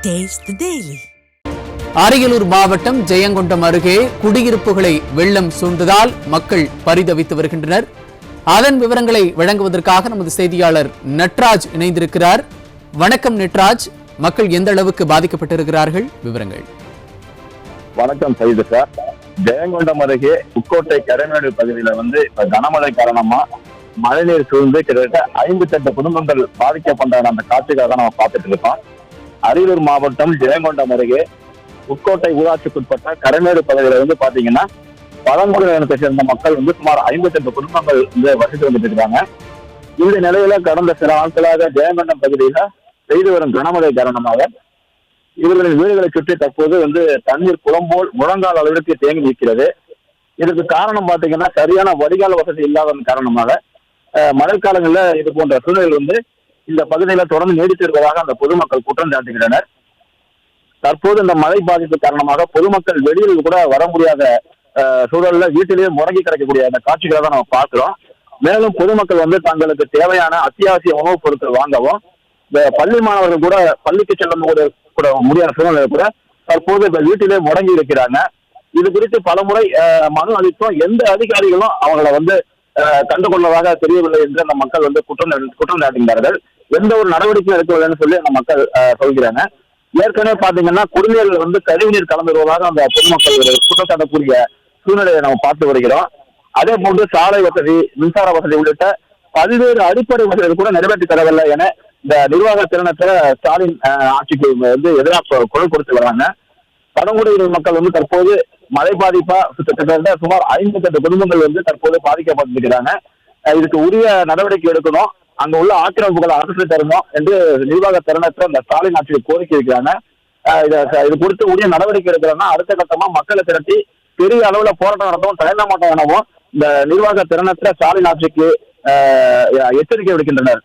Taste the Daily. Ariyalur மாவட்டம் ஜெயங்கொண்டம் அருகே குடியிருப்புகளை வெள்ளம் சூழ்ந்ததால் மக்கள் பரிதவித்து வருகின்றனர். அதன் விவரங்களை வழங்குவதற்காக நமது செய்தியாளர் நட்ராஜ் இணைந்திருக்கிறார். வணக்கம் நட்ராஜ், மக்கள் எந்த அளவுக்கு பாதிக்கப்பட்டிருக்கிறார்கள், விவரங்கள்? வணக்கம் சைது சார். ஜெயங்கொண்டம் அருகே புக்கோட்டை கரைமேடு பகுதியில கனமழை காரணமா மழைநீர் சூழ்ந்து கிட்டத்தட்ட 58 குடும்பங்கள் பாதிக்கப்பட்ட அந்த காட்சிக்காக நம்ம பார்த்துட்டு இருக்கோம். அரியலூர் மாவட்டம் ஜெயங்கொண்டம் அருகே புக்கோட்டை ஊராட்சிக்குட்பட்ட கரைமேடு பகுதியில பாத்தீங்கன்னா பழங்குடி இனத்தை சேர்ந்த மக்கள் சுமார் 58 குடும்பங்கள் வசித்து வந்துட்டு இருக்காங்க. இந்த நிலையில கடந்த சில நாட்களாக ஜெயங்கொண்டம் பகுதியில பெய்து வரும் கனமழை காரணமாக இவர்களின் வீடுகளை சுற்றி தற்போது தண்ணீர் குளம்போல் முழங்கால் அளவிற்கு தேங்கி நிற்கிறது. இதுக்கு காரணம் பாத்தீங்கன்னா சரியான வடிகால் வசதி இல்லாததன் காரணமாக மழைக்காலங்களில் இது போன்ற சூழல் இந்த பகுதியில தொடர்ந்து நீடித்து இருப்பதாக அந்த பொதுமக்கள் குற்றம் சாட்டுகின்றனர். தற்போது இந்த மழை பாதிப்பு காரணமாக பொதுமக்கள் வெளியில் கூட வர முடியாத சூழல்ல வீட்டிலேயே முடங்கி கிடைக்கக்கூடிய அந்த காட்சிகளை தான் நம்ம பார்க்கிறோம். மேலும் பொதுமக்கள் தங்களுக்கு தேவையான அத்தியாவசிய உணவுப் பொருட்கள் வாங்கவும் பள்ளி மாணவர்கள் கூட பள்ளிக்கு செல்ல கூட முடியாத சூழ்நிலை கூட தற்போது வீட்டிலே முடங்கி இருக்கிறாங்க. இது குறித்து பலமுறை மனு அளித்தும் எந்த அதிகாரிகளும் அவங்களை கண்டுகொள்வதாக தெரியவில்லை என்று அந்த மக்கள் குற்றம் சாட்டுகிறார்கள். எந்த ஒரு நடவடிக்கையும் எடுக்கவில்லைன்னு சொல்லி அந்த மக்கள் சொல்கிறாங்க. ஏற்கனவே பாத்தீங்கன்னா குடிநீரில் கழிவுநீர் கலந்து வருவதாக அந்த பொதுமக்கள் குற்றம் சாட்டக்கூடிய சூழ்நிலையை நம்ம பார்த்து வருகிறோம். அதே போன்று சாலை வசதி, மின்சார வசதி உள்ளிட்ட பல்வேறு அடிப்படை வசதிகள் கூட நிறைவேற்றி தரவில்லை என இந்த நிர்வாக திறனற்ற ஸ்டாலின் ஆட்சிக்கு எதிராக குரல் கொடுத்து வராங்க. பழங்குடியின மக்கள் தற்போது மழை பாதிப்பா கிட்டத்தட்ட சுமார் 58 குடும்பங்கள் தற்போது பாதிக்கப்பட்டிருக்கிறாங்க. இதுக்கு உரிய நடவடிக்கை எடுக்கணும், அங்க உள்ள ஆக்கிரமிப்புகளை அகற்றி தரணும் என்று நிர்வாக திறனற்ற இந்த ஸ்டாலின் ஆட்சிக்கு கோரிக்கை இருக்கிறாங்க. இது குறித்து உரிய நடவடிக்கை எடுக்கிறோம்னா அடுத்த கட்டமா மக்களை திரட்டி பெரிய அளவுல போராட்டம் நடத்தவும் தயங்க மாட்டோம் எனவும் இந்த நிர்வாக திறனற்ற ஸ்டாலின் ஆட்சிக்கு எச்சரிக்கை விடுக்கின்றனர்.